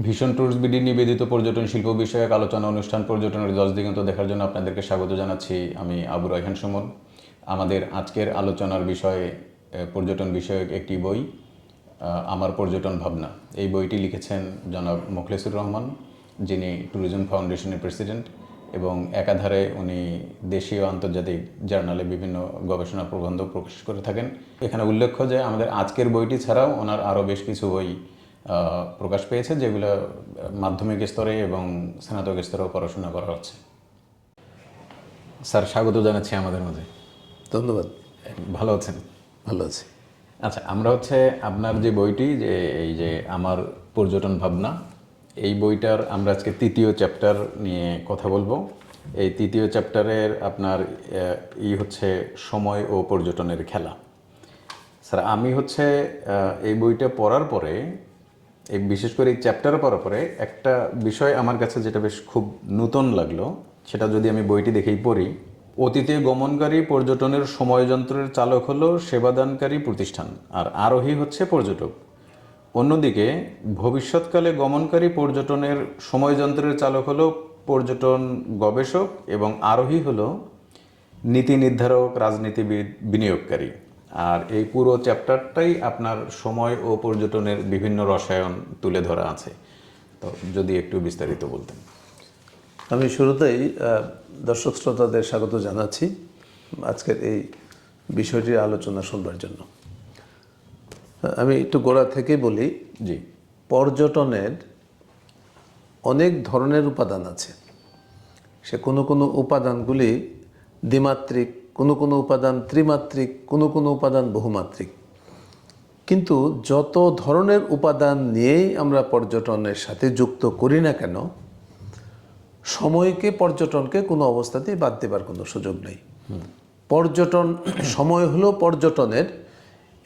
ভীষণ tours BD নিবেদিত পর্যটন শিল্প বিষয়ক আলোচনা অনুষ্ঠান পর্যটনের 10 দিগন্ত দেখার জন্য আপনাদেরকে স্বাগত জানাচ্ছি। আমি আবু রায়হান সুমন। আমাদের আজকের আলোচনার বিষয়ে পর্যটন বিষয়ক একটি বই, আমার পর্যটন ভাবনা। এই বইটি লিখেছেন জনাব মোখলেসুর রহমান, যিনি ট্যুরিজম ফাউন্ডেশনের প্রেসিডেন্ট, এবং একাধারে উনি দেশীয় আন্তর্জাতিক জার্নালে বিভিন্ন গবেষণা প্রবন্ধ প্রকাশ করে থাকেন। এখানে উল্লেখ্য যে আমাদের আজকের বইটি ছাড়াও ওনার আরও বেশ কিছু বই প্রকাশ পেয়েছে, যেগুলো মাধ্যমিক স্তরে এবং স্নাতক স্তরেও পড়াশোনা করা হচ্ছে। স্যার, স্বাগত জানাচ্ছি আমাদের মাঝে। ধন্যবাদ। ভালো আছেন? ভালো আছি। আচ্ছা, আমরা আপনার যে বইটি, যে এই যে আমার পর্যটন ভাবনা, এই বইটার আমরা আজকে তৃতীয় চ্যাপ্টার নিয়ে কথা বলবো। এই তৃতীয় চ্যাপ্টারের আপনার হচ্ছে সময় ও পর্যটনের খেলা। স্যার, আমি এই বইটা পড়ার পরে, এই বিশেষ করে এই চ্যাপ্টার পড়ার পরে একটা বিষয় আমার কাছে যেটা বেশ খুব নূতন লাগলো, সেটা যদি আমি বইটি দেখেই পড়ি। অতীতে গমনকারী পর্যটনের সময়যন্ত্রের চালক হলো সেবাদানকারী প্রতিষ্ঠান, আর আরোহী হচ্ছে পর্যটক। অন্যদিকে ভবিষ্যৎকালে গমনকারী পর্যটনের সময়যন্ত্রের চালক হলো পর্যটন গবেষক, এবং আরোহী হলো নীতি নির্ধারক, রাজনীতিবিদ, বিনিয়োগকারী। আর এই পুরো চ্যাপ্টারটাই আপনার সময় ও পর্যটনের বিভিন্ন রসায়ন তুলে ধরা আছে। তো যদি একটু বিস্তারিত বলতেন। আমি শুরুতেই দর্শক শ্রোতাদের স্বাগত জানাচ্ছি আজকের এই বিষয়টির আলোচনা শুনবার জন্য। আমি একটু গোড়া থেকে বলি। জি। পর্যটনের অনেক ধরনের উপাদান আছে। সে কোনো উপাদানগুলি দ্বিমাত্রিক, কোনো উপাদান ত্রিমাত্রিক, কোনো উপাদান বহুমাত্রিক। কিন্তু যত ধরনের উপাদান নিয়েই আমরা পর্যটনের সাথে যুক্ত করি না কেন, সময়কে, পর্যটনকে কোনো অবস্থাতেই বাদ দেবার কোনো সুযোগ নেই। পর্যটন, সময় হলো পর্যটনের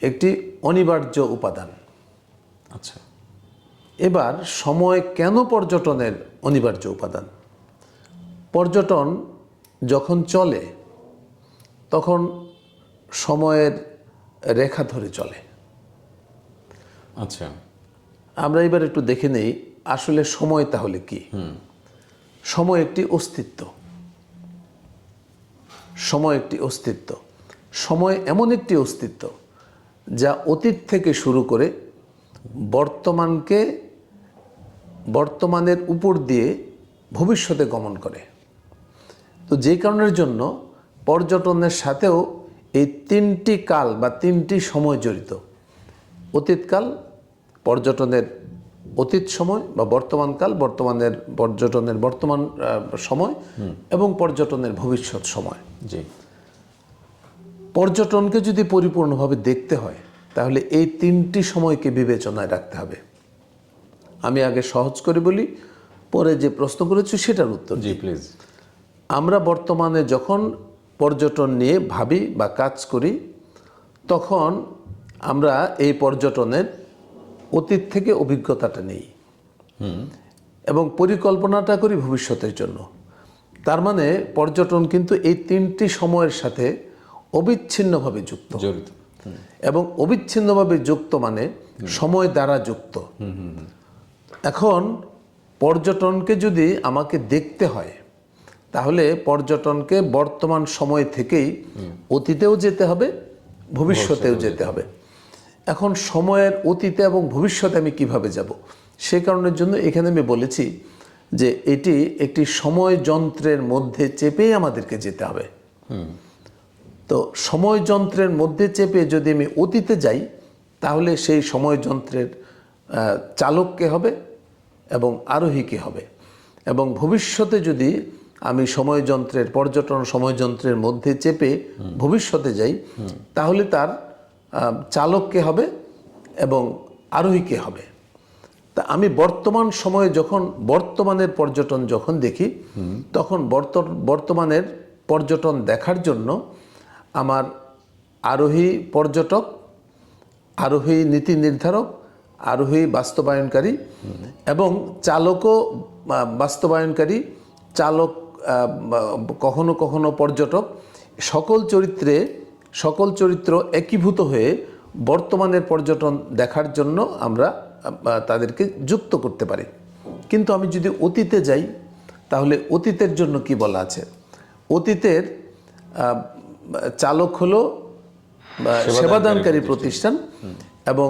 একটি অনিবার্য উপাদান। আচ্ছা, এবার সময় কেন পর্যটনের অনিবার্য উপাদান? পর্যটন যখন চলে তখন সময়ের রেখা ধরে চলে। আচ্ছা, আমরা এবার একটু দেখে নেই আসলে সময় তাহলে কি। সময় একটি অস্তিত্ব। সময় একটি অস্তিত্ব। সময় এমন একটি অস্তিত্ব যা অতীত থেকে শুরু করে বর্তমানের উপর দিয়ে ভবিষ্যতে গমন করে। তো যে কারণের জন্য পর্যটনের সাথেও এই তিনটি কাল বা তিনটি সময় জড়িত। অতীতকাল, পর্যটনের অতীত সময় বা বর্তমান কাল, পর্যটনের বর্তমান সময়, এবং পর্যটনের ভবিষ্যৎ সময়। জি। পর্যটনকে যদি পরিপূর্ণভাবে দেখতে হয় তাহলে এই তিনটি সময়কে বিবেচনায় রাখতে হবে। আমি আগে সহজ করে বলি, পরে যে প্রশ্ন করেছি সেটার উত্তর। জি, প্লিজ। আমরা বর্তমানে যখন পর্যটন নিয়ে ভাবি বা কাজ করি, তখন আমরা এই পর্যটনের অতীত থেকে অভিজ্ঞতাটা নেই এবং পরিকল্পনাটা করি ভবিষ্যতের জন্য। তার মানে পর্যটন কিন্তু এই তিনটি সময়ের সাথে অবিচ্ছিন্নভাবে যুক্ত, জড়িত। এবং অবিচ্ছিন্নভাবে যুক্ত মানে সময় দ্বারা যুক্ত। এখন পর্যটনকে যদি আমাকে দেখতে হয় তাহলে পর্যটনকে বর্তমান সময় থেকেই অতীতেও যেতে হবে, ভবিষ্যতেও যেতে হবে। এখন সময়ের অতীতে এবং ভবিষ্যতে আমি কিভাবে যাব, সে কারণের জন্য এখানে আমি বলেছি যে এটি একটি সময় যন্ত্রের মধ্যে চেপেই আমাদেরকে যেতে হবে। তো সময় যন্ত্রের মধ্যে চেপে যদি আমি অতীতে যাই তাহলে সেই সময় যন্ত্রের চালক কে হবে এবং আরোহী কে হবে, এবং ভবিষ্যতে যদি আমি পর্যটন সময় যন্ত্রের মধ্যে চেপে ভবিষ্যতে যাই তাহলে তার চালক কে হবে এবং আরোহী কে হবে। তা আমি বর্তমান সময়ে যখন বর্তমানের পর্যটন যখন দেখি, তখন বর্তমানের পর্যটন দেখার জন্য আমার আরোহী পর্যটক, আরোহী নীতি নির্ধারক, আরোহী বাস্তবায়নকারী এবং চালকও বাস্তবায়নকারী, চালক কখনো কখনো পর্যটক, সকল চরিত্র একীভূত হয়ে বর্তমানের পর্যটন দেখার জন্য আমরা তাদেরকে যুক্ত করতে পারি। কিন্তু আমি যদি অতীতে যাই, তাহলে অতীতের জন্য কি বলা আছে? অতীতের চালক হলো সেবাদানকারী প্রতিষ্ঠান এবং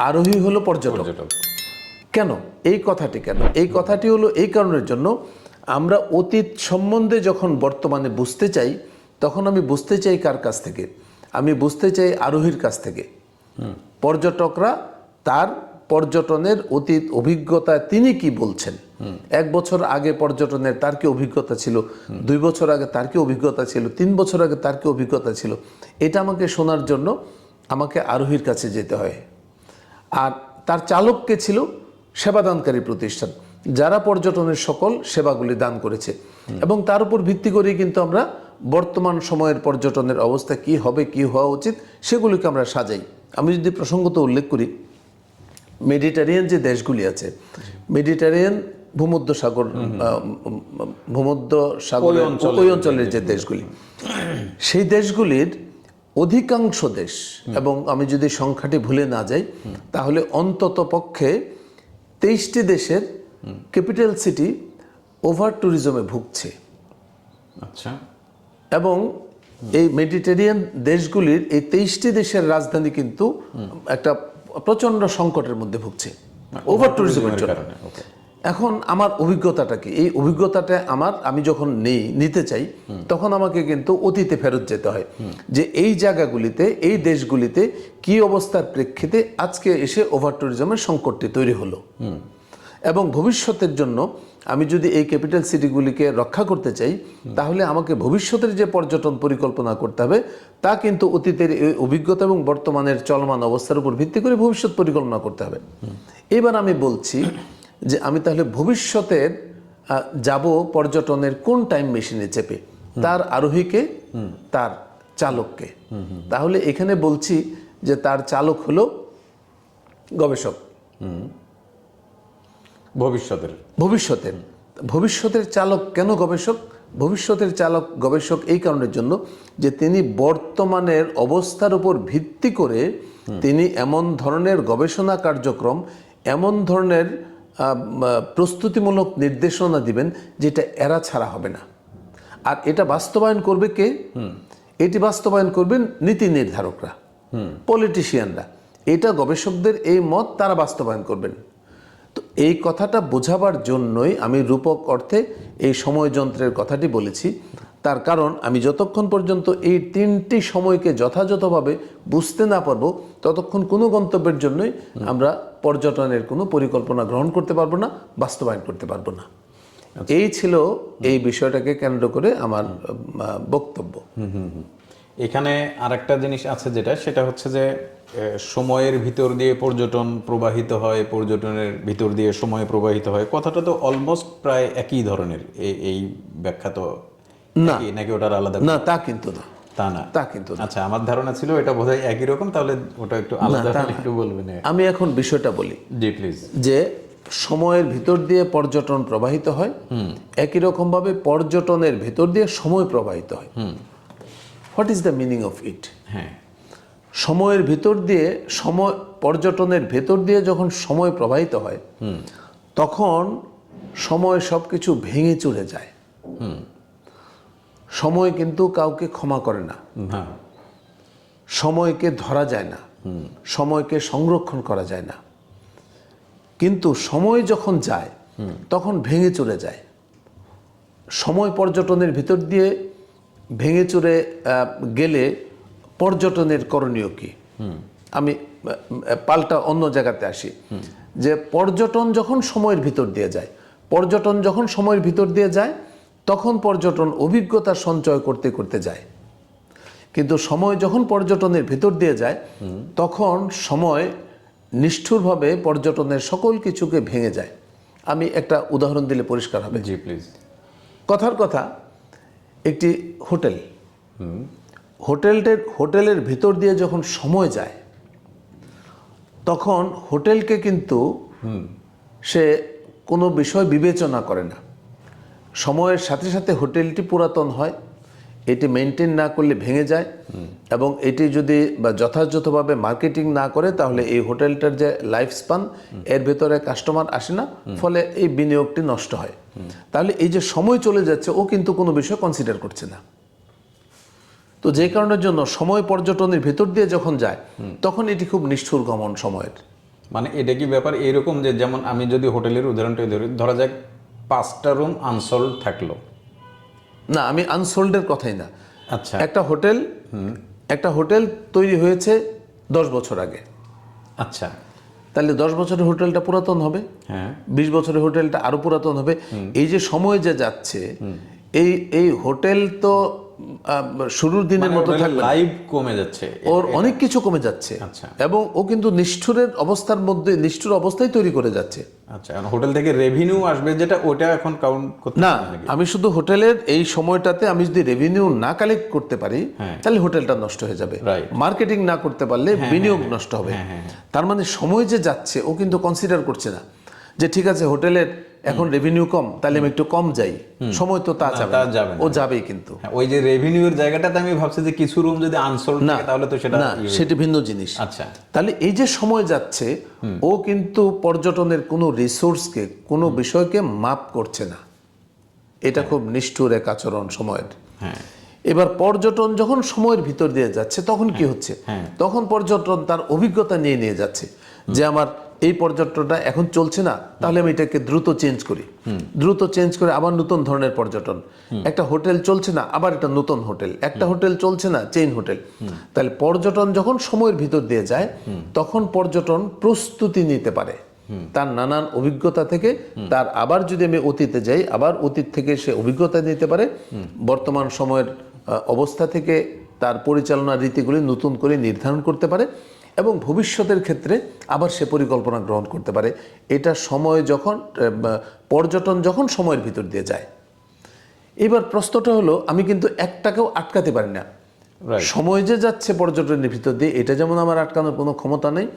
আরোহী হলো পর্যটক। কেন এই কথাটি কেন? এই কথাটি হলো এই কারণের জন্য, আমরা অতীত সম্বন্ধে যখন বর্তমানে বুঝতে চাই, তখন আমি বুঝতে চাই কার কাছ থেকে? আমি বুঝতে চাই আরোহীর কাছ থেকে। পর্যটকরা তার পর্যটনের অতীত অভিজ্ঞতা তিনি কি বলছেন, 1 বছর আগে পর্যটনের তার কি অভিজ্ঞতা ছিল, 2 বছর আগে তার কি অভিজ্ঞতা ছিল, 3 বছর আগে তার কি অভিজ্ঞতা ছিল, এটা আমাকে শোনার জন্য আমাকে আরোহীর কাছে যেতে হয়। আর তার চালক কে ছিল? সেবাদানকারী প্রতিষ্ঠান, যারা পর্যটনের সকল সেবাগুলি দান করেছে। এবং তার উপর ভিত্তি করে কিন্তু আমরা বর্তমান সময়ের পর্যটনের অবস্থা কি হবে, কি হওয়া উচিত, সেগুলিকে আমরা সাজাই। আমি যদি প্রসঙ্গত উল্লেখ করি, মেডিটেরিয়ান যে দেশগুলি আছে, মেডিটেরিয়ান ভূমধ্য সাগর ওই অঞ্চলের যে দেশগুলি, সেই দেশগুলির অধিকাংশ দেশ, এবং আমি যদি সংখ্যাটি ভুলে না যাই, তাহলে অন্তত পক্ষে 23টি দেশের ক্যাপিটাল সিটি ওভার ট্যুরিজমে ভুগছে। আচ্ছা। এবং এই মেডিটেরিয়ান দেশগুলির এই 23টি দেশের রাজধানী কিন্তু একটা প্রচন্ড সংকটের মধ্যে ভুগছে ওভার ট্যুরিজমের জন্য। এখন আমার অভিজ্ঞতাটা কি? এই অভিজ্ঞতাটা আমি যখন নিতে চাই, তখন আমাকে কিন্তু অতীতে ফেরত যেতে হয়, যে এই জায়গাগুলিতে, এই দেশগুলিতে কি অবস্থার প্রেক্ষিতে আজকে এসে ওভার ট্যুরিজমের সংকটটি তৈরি হলো। এবং ভবিষ্যতের জন্য আমি যদি এই ক্যাপিটাল সিটিগুলিকে রক্ষা করতে চাই, তাহলে আমাকে ভবিষ্যতের যে পর্যটন পরিকল্পনা করতে হবে, তা কিন্তু অতীতের এই অভিজ্ঞতা এবং বর্তমানের চলমান অবস্থার উপর ভিত্তি করে ভবিষ্যৎ পরিকল্পনা করতে হবে। এবার আমি বলছি যে আমি তাহলে ভবিষ্যতের যাব পর্যটনের কোন টাইম মেশিনে চেপে, তার আরোহীকে, তার চালককে। তাহলে এখানে বলছি যে তার চালক হলো গবেষক। ভবিষ্যতের চালক কেন গবেষক? ভবিষ্যতের চালক গবেষক এই কারণের জন্য যে তিনি বর্তমানের অবস্থার উপর ভিত্তি করে তিনি এমন ধরনের গবেষণা কার্যক্রম, এমন ধরনের প্রস্তুতিমূলক নির্দেশনা দিবেন যেটা এরা ছাড়া হবে না। আর এটা বাস্তবায়ন করবে কে? এটি বাস্তবায়ন করবেন নীতি নির্ধারকরা, পলিটিশিয়ানরা। এটা গবেষকদের এই মত তারা বাস্তবায়ন করবেন। তো এই কথাটা বোঝাবার জন্যই আমি রূপক অর্থে এই সময় যন্ত্রের কথাটি বলেছি। তার কারণ আমি যতক্ষণ পর্যন্ত এই 3টি সময়কে যথাযথভাবে বুঝতে না পারবো, ততক্ষণ কোনো গন্তব্যের জন্যই আমরা পর্যটনের কোনো পরিকল্পনা গ্রহণ করতে পারবো না, বাস্তবায়ন করতে পারবো না। এই ছিল এই বিষয়টাকে কেন্দ্র করে আমার বক্তব্য। এখানে আরেকটা জিনিস আছে সেটা হচ্ছে যে সময়ের ভিতর দিয়ে পর্যটন প্রবাহিত হয়, পর্যটনের ভিতর দিয়ে সময় প্রবাহিত হয়। কথাটা তো অলমোস্ট প্রায় একই ধরনের। এই ব্যাখ্যা তো নাকি ওটার আলাদা? না, তা কিন্তু না। তা কিন্তু না। আচ্ছা, আমার ধারণা ছিল এটা বোধহয় একই রকম, তাহলে ওটা একটু আলাদা একটু বলবেন। আমি এখন বিষয়টা বলি। জি প্লিজ। যে সময়ের ভিতর দিয়ে পর্যটন প্রবাহিত হয়, একই রকম ভাবে পর্যটনের ভিতর দিয়ে সময় প্রবাহিত হয়। What is the meaning of it? হ্যাঁ, সময়ের ভিতর দিয়ে পর্যটনের ভেতর দিয়ে যখন সময় প্রবাহিত হয়, তখন সময় সবকিছু ভেঙে চলে যায়। সময় কিন্তু কাউকে ক্ষমা করে না, সময়কে ধরা যায় না, সময়কে সংরক্ষণ করা যায় না। কিন্তু সময় যখন যায় তখন ভেঙে চলে যায়। সময় পর্যটনের ভিতর দিয়ে ভেঙে চলে গেলে পর্যটনের করণীয় কি? আমি পাল্টা অন্য জায়গাতে আসি, যে পর্যটন যখন সময়ের ভিতর দিয়ে যায়, তখন পর্যটন অভিজ্ঞতা সঞ্চয় করতে করতে যায়। কিন্তু সময় যখন পর্যটনের ভিতর দিয়ে যায়, তখন সময় নিষ্ঠুরভাবে পর্যটনের সকল কিছুকে ভেঙে যায়। আমি একটা উদাহরণ দিলে পরিষ্কার হবে। জি প্লিজ। কথার কথা, একটি হোটেলের ভিতর দিয়ে যখন সময় যায়, তখন হোটেলকে কিন্তু সে কোনো বিষয় বিবেচনা করে না। সময়ের সাথে সাথে হোটেলটি পুরাতন হয় এটি মেনটেন না করলে ভেঙে যায় এবং এটি যদি বা যথাযথভাবে মার্কেটিং না করে তাহলে এই হোটেলটার যে লাইফ স্পান এর ভেতরে কাস্টমার আসে না, ফলে এই বিনিয়োগটি নষ্ট হয়। তাহলে এই যে সময় চলে যাচ্ছে ও কিন্তু কোনো বিষয় কনসিডার করছে না। তো যে কারণের জন্য সময় পর্যটনের ভেতর দিয়ে যখন যায় তখন এটি খুব নিষ্ঠুর গমন সময়ের। মানে এটা কি ব্যাপার এরকম যে যেমন আমি যদি হোটেলের উদাহরণটা ধরি, ধরা যাক 5টা রুম আনসোল্ড থাকলো। না, আমি আনসোল্ডের কথাই না। আচ্ছা একটা হোটেল তৈরি হয়েছে 10 বছর আগে। আচ্ছা, তাহলে 10 বছরের হোটেলটা পুরাতন হবে, হ্যাঁ 20 বছরের হোটেলটা আরো পুরাতন হবে। এই যে সময় যে যাচ্ছে, এই হোটেল তো শুরুর দিনের মতো থাকবে না। লাইভ কমে যাচ্ছে, ওর অনেক কিছু কমে যাচ্ছে। আচ্ছা। এবং ও কিন্তু নিষ্ঠুরের অবস্থার মধ্যে নিষ্ঠুর অবস্থায় তৈরি করে যাচ্ছে। আচ্ছা, হোটেল থেকে রেভিনিউ আসবে যেটা, ওটা এখন কাউন্ট করতে না, হবে নাকি? আমি শুধু হোটেলের এই সময়টাতে আমি যদি রেভিনিউ না কালেক্ট করতে পারি তাহলে হোটেলটা নষ্ট হয়ে যাবে। Right. মার্কেটিং না করতে পারলে বিনিয়োগ নষ্ট হবে। তার মানে সময় যে যাচ্ছে ও কিন্তু কনসিডার করছে না যে ঠিক আছে হোটেলের এখন রেভিনিউ কম, তাহলে আমি একটু কম যাই। সময় তো তা যাবে না, ও যাবেই কিন্তু। হ্যাঁ, ওই যে রেভিনিউর জায়গাটাতে আমি ভাবছি যে কিছু রুম যদি আনসোল্ড থাকে তাহলে তো সেটা না, সেটি ভিন্ন জিনিস। আচ্ছা, তাহলে এই যে সময় যাচ্ছে ও কিন্তু পর্যটনের কোনো রিসোর্সকে, কোনো বিষয়কে মাপ করছে না। এটা খুব নিষ্ঠুর এক আচরণ সময়ের। হ্যাঁ এবার পর্যটন যখন সময়ের ভিতর দিয়ে যাচ্ছে তখন কি হচ্ছে, তখন পর্যটন তার অভিজ্ঞতা নিয়ে যাচ্ছে যে আমার এই পর্যটনটা এখন চলছে না, তাহলে আমি এটাকে দ্রুত চেঞ্জ করি, দ্রুত চেঞ্জ করে আবার নতুন ধরনের পর্যটন। একটা হোটেল চলছে না, আবার এটা নতুন হোটেল। একটা হোটেল চলছে না, চেইন হোটেল। তাহলে পর্যটন যখন সময়ের ভিতর দিয়ে যায় তখন পর্যটন প্রস্তুতি নিতে পারে তার নানান অভিজ্ঞতা থেকে। তার আবার যদি আমি অতীতে যাই, আবার অতীত থেকে সে অভিজ্ঞতা নিতে পারে, বর্তমান সময়ের অবস্থা থেকে তার পরিচালনার রীতিগুলি নতুন করে নির্ধারণ করতে পারে এবং ভবিষ্যতের ক্ষেত্রে আবার সে পরিকল্পনা গ্রহণ করতে পারে। এটা সময় যখন পর্যটন যখন সময়ের ভিতর দিয়ে যায়। এবার প্রশ্নটা হলো, আমি কিন্তু একটাকেও আটকাতে পারি না। সময় যে যাচ্ছে পর্যটনের ভিতর দিয়ে, এটা যেমন আমার আটকানোর কোনো ক্ষমতা নেই।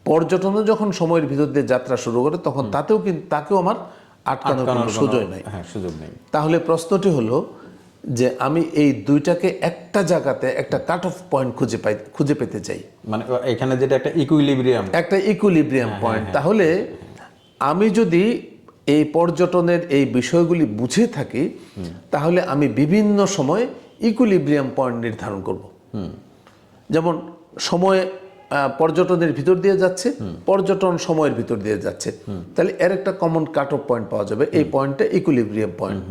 পর্যটনও যখন সময়ের ভিতর দিয়ে যাত্রা শুরু করে তখন তাকেও আমার আটকানোর কোনো সুযোগ নেই। তাহলে প্রশ্নটি হলো যে আমি এই দুইটাকে একটা জায়গাতে একটা কাট অফ পয়েন্ট খুঁজে পেতে চাই, মানে এখানে যেটা একটা ইকুইলিব্রিয়াম পয়েন্ট। তাহলে আমি যদি এই পর্যটনের এই বিষয়গুলি বুঝে থাকি তাহলে আমি বিভিন্ন সময় ইকুইলিব্রিয়াম পয়েন্ট নির্ধারণ করব। যেমন সময় পর্যটনের ভিতর দিয়ে যাচ্ছে, পর্যটন সময়ের ভিতর দিয়ে যাচ্ছে, তাহলে এর একটা কমন কাট অফ পয়েন্ট পাওয়া যাবে। এই পয়েন্টটা ইকুইলিব্রিয়াম পয়েন্ট।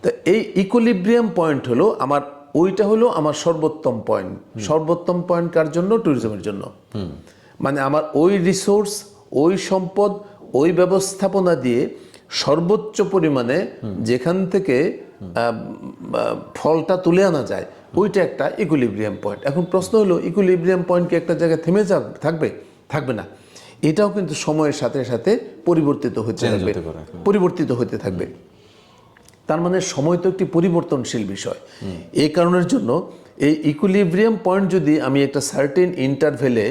তো এই ইকুইলিব্রিয়াম পয়েন্ট হলো আমার, ওইটা হলো আমার সর্বোত্তম পয়েন্ট। সর্বোত্তম পয়েন্ট কার জন্য? ট্যুরিজমের জন্য। মানে আমার ওই রিসোর্স, ওই সম্পদ, ওই ব্যবস্থাপনা দিয়ে সর্বোচ্চ পরিমাণে যেখান থেকে ফলটা তুলে আনা যায়, ওইটা একটা ইকুইলিব্রিয়াম পয়েন্ট। এখন প্রশ্ন হলো, ইকুইলিব্রিয়াম পয়েন্ট কি একটা জায়গায় থেমে থাকবে না। এটাও কিন্তু সময়ের সাথে সাথে পরিবর্তিত হতে থাকবে। তার মানে সময় তো একটি পরিবর্তনশীল বিষয়। এই কারণের জন্য এই ইকুইলিব্রিয়াম পয়েন্ট যদি আমি একটা সার্টেন ইন্টারভেলে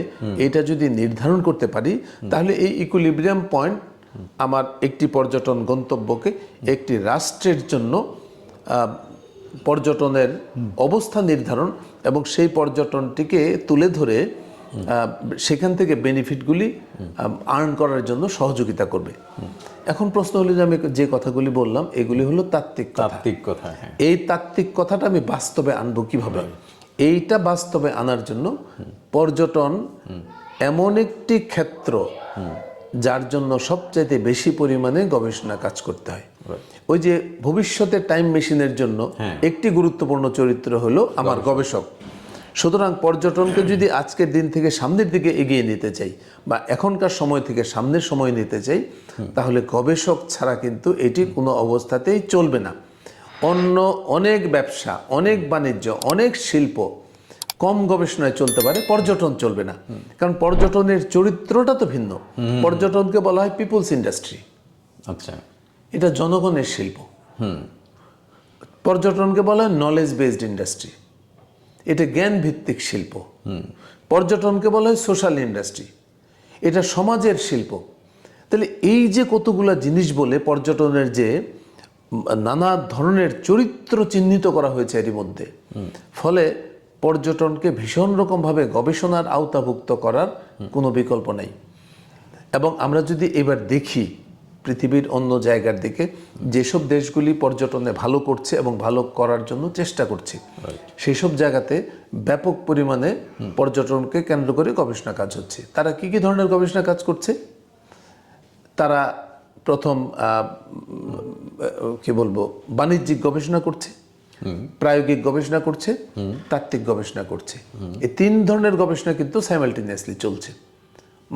এটা যদি নির্ধারণ করতে পারি, তাহলে এই ইকুইলিব্রিয়াম পয়েন্ট আমার একটি পর্যটন গন্তব্যকে, একটি রাষ্ট্রের জন্য পর্যটনের অবস্থা নির্ধারণ এবং সেই পর্যটনটিকে তুলে ধরে সেখান থেকে বেনিফিটগুলি আর্ন করার জন্য সহযোগিতা করবে। এখন প্রশ্ন হলো যে আমি যে কথাগুলি বললাম এগুলি হলো তাত্ত্বিক কথা। এই তাত্ত্বিক কথাটা আমি বাস্তবে আনবো কিভাবে? এইটা বাস্তবে আনার জন্য পর্যটন এমন একটি ক্ষেত্র যার জন্য সবচাইতে বেশি পরিমাণে গবেষণা কাজ করতে হয়। ওই যে ভবিষ্যতের টাইম মেশিনের জন্য একটি গুরুত্বপূর্ণ চরিত্র হলো আমার গবেষক। সুতরাং পর্যটনকে যদি আজকের দিন থেকে সামনের দিকে এগিয়ে নিতে চাই বা এখনকার সময় থেকে সামনের সময় নিতে চাই, তাহলে গবেষক ছাড়া কিন্তু এটি কোনো অবস্থাতেই চলবে না। অন্য অনেক ব্যবসা, অনেক বাণিজ্য, অনেক শিল্প কম গবেষণায় চলতে পারে, পর্যটন চলবে না। কারণ পর্যটনের চরিত্রটা তো ভিন্ন। পর্যটনকে বলা হয় পিপলস ইন্ডাস্ট্রি। আচ্ছা, এটা জনগণের শিল্প। পর্যটনকে বলা হয় নলেজ বেসড ইন্ডাস্ট্রি। এটা জ্ঞান ভিত্তিক শিল্প। পর্যটনকে বলা হয় সোশ্যাল ইন্ডাস্ট্রি। এটা সমাজের শিল্প। তাহলে এই যে কতগুলা জিনিস বলে পর্যটনের যে নানা ধরনের চরিত্র চিহ্নিত করা হয়েছে এরই মধ্যে। ফলে পর্যটনকে ভীষণ রকমভাবে গবেষণার আওতাভুক্ত করার কোনো বিকল্প নাই। এবং আমরা যদি এবার দেখি পৃথিবীর অন্য জায়গার দিকে, যেসব দেশগুলি পর্যটনে ভালো করছে এবং ভালো করার জন্য চেষ্টা করছে, সেই সব জায়গাতে ব্যাপক পরিমাণে পর্যটনকে কেন্দ্র করে গবেষণা কাজ হচ্ছে। তারা কি কি ধরনের গবেষণা কাজ করছে? তারা প্রথম কি বলবো, বাণিজ্যিক গবেষণা করছে, প্রায়োগিক গবেষণা করছে, তাত্ত্বিক গবেষণা করছে। এই তিন ধরনের গবেষণা কিন্তু সাইমালটেনিয়াসলি চলছে।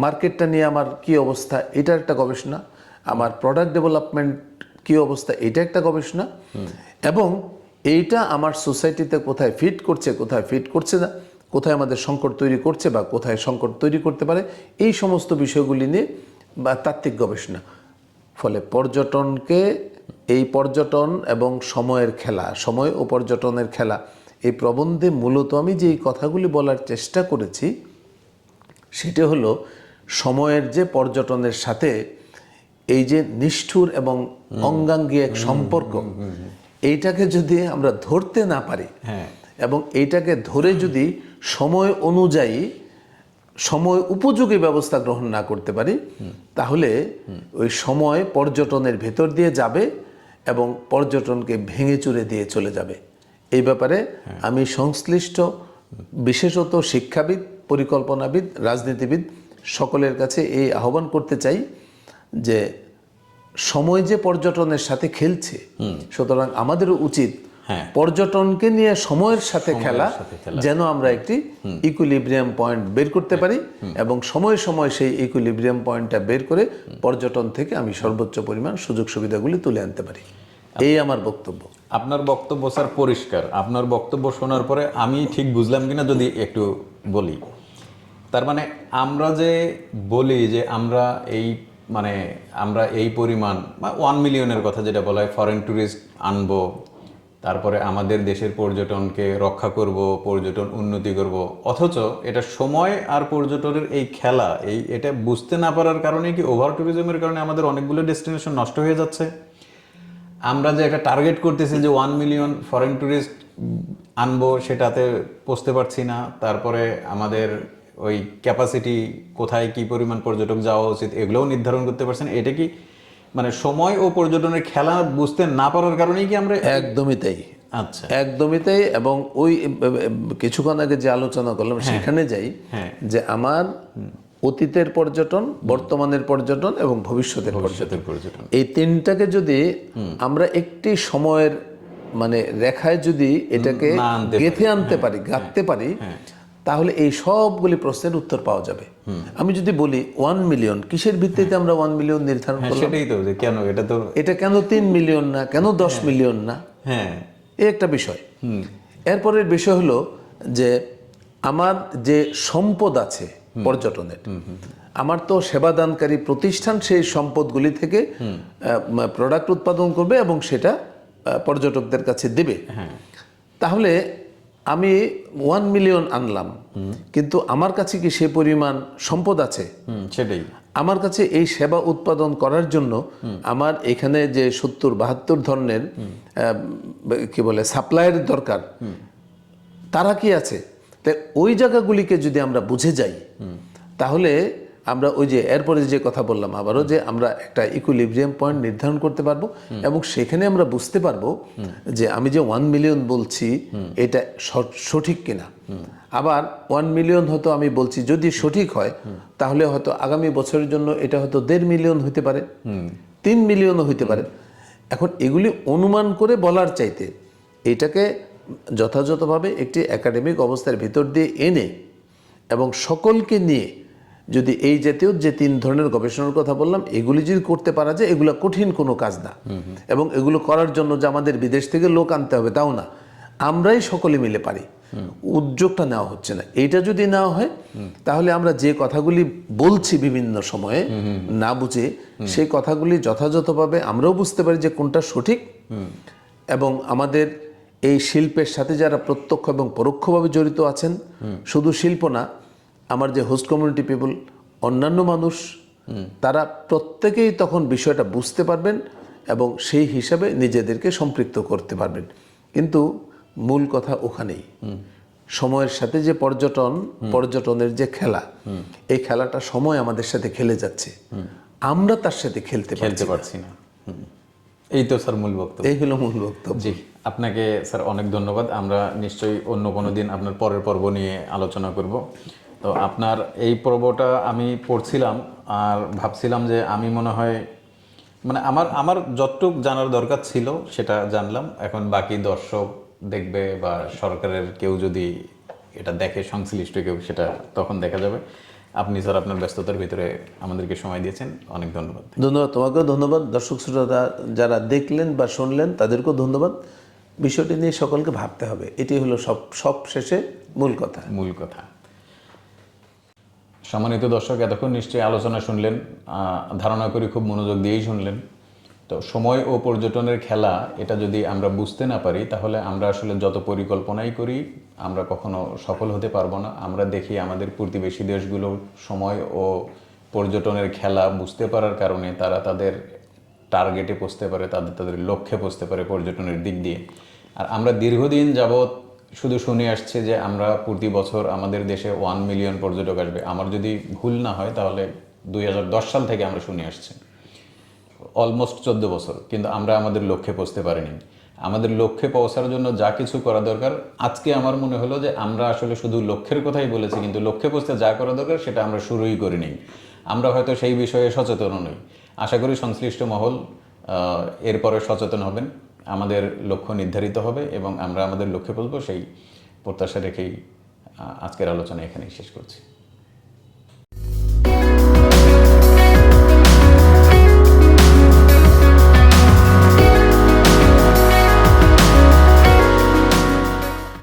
মার্কেটটা নিয়ে আমার কি অবস্থা, এটা একটা গবেষণা। আমার প্রোডাক্ট ডেভেলপমেন্ট কি অবস্থা, এটা একটা গবেষণা। এবং এইটা আমার সোসাইটিতে কোথায় ফিট করছে, কোথায় ফিট করছে না, কোথায় আমাদের সংকট তৈরি করছে বা কোথায় সংকট তৈরি করতে পারে, এই সমস্ত বিষয়গুলি নিয়ে বা তাত্ত্বিক গবেষণা। ফলে পর্যটনকে, এই পর্যটন এবং সময়ের খেলা, সময় ও পর্যটনের খেলা, এই প্রবন্ধে মূলত আমি যে এই কথাগুলি বলার চেষ্টা করেছি সেটা হলো সময়ের যে পর্যটনের সাথে এই যে নিষ্ঠুর এবং অঙ্গাঙ্গী এক সম্পর্ক, এইটাকে যদি আমরা ধরতে না পারি এবং এইটাকে ধরে যদি সময় অনুযায়ী সময় উপযোগী ব্যবস্থা গ্রহণ না করতে পারি, তাহলে ওই সময় পর্যটনের ভেতর দিয়ে যাবে এবং পর্যটনকে ভেঙে চুরে দিয়ে চলে যাবে। এই ব্যাপারে আমি সংশ্লিষ্ট বিশেষত শিক্ষাবিদ, পরিকল্পনাবিদ, রাজনীতিবিদ সকলের কাছে এই আহ্বান করতে চাই যে সময় যে পর্যটনের সাথে খেলছে, সুতরাং আমাদেরও উচিত পর্যটনকে নিয়ে সময়ের সাথে খেলা, যেন আমরা একটি ইকুইলিব্রিয়াম পয়েন্ট বের করতে পারি এবং সময়ে সময় সেই ইকুইলিব্রিয়াম পয়েন্টটা বের করে পর্যটন থেকে আমি সর্বোচ্চ পরিমাণ সুযোগ সুবিধাগুলি তুলে আনতে পারি। এই আমার বক্তব্য। আপনার বক্তব্য স্যার পরিষ্কার। আপনার বক্তব্য শোনার পরে আমি ঠিক বুঝলাম কিনা যদি একটু বলি। তার মানে আমরা যে বলি যে আমরা এই পরিমাণ 1 মিলিয়নের কথা যেটা বলা হয়, ফরেন ট্যুরিস্ট আনবো, তারপরে আমাদের দেশের পর্যটনকে রক্ষা করব, পর্যটন উন্নতি করব, অথচ এটা সময় আর পর্যটনের এই খেলা, এটা বুঝতে না পারার কারণে কি ওভার ট্যুরিজমের কারণে আমাদের অনেকগুলো ডেস্টিনেশন নষ্ট হয়ে যাচ্ছে। আমরা যে একটা টার্গেট করতেছি যে 1 মিলিয়ন ফরেন ট্যুরিস্ট আনবো, সেটাতে পৌঁছতে পারছি না। তারপরে আমাদের ওই ক্যাপাসিটি কোথায় কি পরিমাণ পর্যটক যাওয়া উচিত এগুলোও নির্ধারণ করতে পারছেন। এটা কি সময় ও পর্যটনের খেলা বুঝতে না পারার কারণেই কি আমরা? একদমই তাই। আচ্ছা, একদমই তাই। এবং ওই কিছুক্ষণ আগে যে আলোচনা করলাম সেখানে যাই যে আমার অতীতের পর্যটন, বর্তমানের পর্যটন এবং ভবিষ্যতের পর্যটন, এই তিনটাকে যদি আমরা একটি সময়ের রেখায় যদি এটাকে গেঁথে আনতে পারি, গাঁথতে পারি, তাহলে এই সবগুলি প্রশ্নের উত্তর পাওয়া যাবে। আমি যদি বলি 1 মিলিয়ন, কিসের ভিত্তিতে আমরা 1 মিলিয়ন নির্ধারণ করলাম? সেটাই তো, যে কেন এটা কেন 3 মিলিয়ন না, কেন 10 মিলিয়ন না? এই একটা বিষয়। এরপরের বিষয় হলো যে আমার যে সম্পদ আছে পর্যটনের, আমার তো সেবাদানকারী প্রতিষ্ঠান সেই সম্পদগুলি থেকে প্রোডাক্ট উৎপাদন করবে এবং সেটা পর্যটকদের কাছে দেবে। তাহলে আমি 1 মিলিয়ন আনলাম, কিন্তু আমার কাছে কি সে পরিমাণ সম্পদ আছে? সেটাই। আমার কাছে এই সেবা উৎপাদন করার জন্য আমার এখানে যে 70-72 ধরনের কি বলে সাপ্লায়ার দরকার, তারা কি আছে? তাই ওই জায়গাগুলিকে যদি আমরা বুঝে যাই, তাহলে আমরা ওই যে এরপরে যে কথা বললাম আবারও, যে আমরা একটা ইকুইলিব্রিয়াম পয়েন্ট নির্ধারণ করতে পারবো এবং সেখানে আমরা বুঝতে পারবো যে আমি যে 1 মিলিয়ন বলছি এটা সঠিক কিনা। আবার 1 মিলিয়ন হয়তো আমি বলছি, যদি সঠিক হয় তাহলে হয়তো আগামী বছরের জন্য এটা হয়তো 1.5 মিলিয়ন হতে পারে, 3 মিলিয়নও হতে পারে। এখন এগুলি অনুমান করে বলার চাইতে এটাকে যথাযথভাবে একটি একাডেমিক অবস্থার ভিতর দিয়ে এনে এবং সকলকে নিয়ে যদি এই জাতীয় যে 3 ধরনের গবেষণার কথা বললাম এগুলি যদি করতে পারা যায়, এগুলো কঠিন কোনো কাজ না। এবং এগুলো করার জন্য যে আমাদের বিদেশ থেকে লোক আনতে হবে তাও না, আমরাই সকলে মিলে পারি। উদ্যোগটা নেওয়া হচ্ছে না। এইটা যদি নেওয়া হয় তাহলে আমরা যে কথাগুলি বলছি বিভিন্ন সময়ে না বুঝে, সেই কথাগুলি যথাযথভাবে আমরাও বুঝতে পারি যে কোনটা সঠিক। এবং আমাদের এই শিল্পের সাথে যারা প্রত্যক্ষ এবং পরোক্ষভাবে জড়িত আছেন, শুধু শিল্প না, আমার যে হোস্ট কমিউনিটি পিপল, অন্যান্য মানুষ, তারা প্রত্যেকেই তখন বিষয়টা বুঝতে পারবেন এবং সেই হিসাবে নিজেদেরকে সম্পৃক্ত করতে পারবেন। কিন্তু মূল কথা ওখানেই, সময়ের সাথে যে পর্যটনের যে খেলা, এই খেলাটা সময় আমাদের সাথে খেলে যাচ্ছে, আমরা তার সাথে খেলতে পারছি না। এই তো স্যার মূল বক্তব্য। এই হলো মূল বক্তব্য। জি, আপনাকে স্যার অনেক ধন্যবাদ। আমরা নিশ্চয়ই অন্য কোনো দিন আপনার পরের পর্ব নিয়ে আলোচনা করব। তো আপনার এই পর্বটা আমি পড়ছিলাম আর ভাবছিলাম যে আমি মনে হয় মানে আমার যতটুক জানার দরকার ছিল সেটা জানলাম। এখন বাকি দর্শক দেখবে বা সরকারের কেউ যদি এটা দেখে, সংশ্লিষ্ট কেউ, সেটা তখন দেখা যাবে। আপনি স্যার আপনার ব্যস্ততার ভিতরে আমাদেরকে সময় দিয়েছেন, অনেক ধন্যবাদ। ধন্যবাদ, তোমাকেও ধন্যবাদ। দর্শক শ্রোতা যারা দেখলেন বা শুনলেন তাদেরকেও ধন্যবাদ। বিষয়টি নিয়ে সকলকে ভাবতে হবে, এটি হলো সব শেষে মূল কথা। সম্মানিত দর্শক, এতক্ষণ নিশ্চয়ই আলোচনা শুনলেন, ধারণা করি খুব মনোযোগ দিয়েই শুনলেন। তো সময় ও পর্যটনের খেলা, এটা যদি আমরা বুঝতে না পারি তাহলে আমরা আসলে যত পরিকল্পনাই করি আমরা কখনো সফল হতে পারবো না। আমরা দেখি আমাদের প্রতিবেশী দেশগুলো সময় ও পর্যটনের খেলা বুঝতে পারার কারণে তারা তাদের টার্গেটে পৌঁছতে পারে, তাদের লক্ষ্যে পৌঁছতে পারে পর্যটনের দিক দিয়ে। আর আমরা দীর্ঘদিন যাবৎ শুধু শুনে আসছে যে আমরা প্রতি বছর আমাদের দেশে 1 মিলিয়ন পর্যটক আসবে। আমার যদি ভুল না হয় তাহলে 2010 সাল থেকে আমরা শুনে আসছি, অলমোস্ট 14 বছর, কিন্তু আমরা আমাদের লক্ষ্যে পৌঁছতে পারিনি। আমাদের লক্ষ্যে পৌঁছার জন্য যা কিছু করা দরকার, আজকে আমার মনে হলো যে আমরা আসলে শুধু লক্ষ্যের কথাই বলেছি, কিন্তু লক্ষ্যে পৌঁছতে যা করা দরকার সেটা আমরা শুরুই করিনি। আমরা হয়তো সেই বিষয়ে সচেতন নই। আশা করি সংশ্লিষ্ট মহল এরপরে সচেতন হবেন, আমাদের লক্ষ্য নির্ধারিত হবে এবং আমরা আমাদের লক্ষ্যে পৌঁছবো, সেই প্রত্যাশা রেখেই আজকের আলোচনা এখানেই শেষ করছি।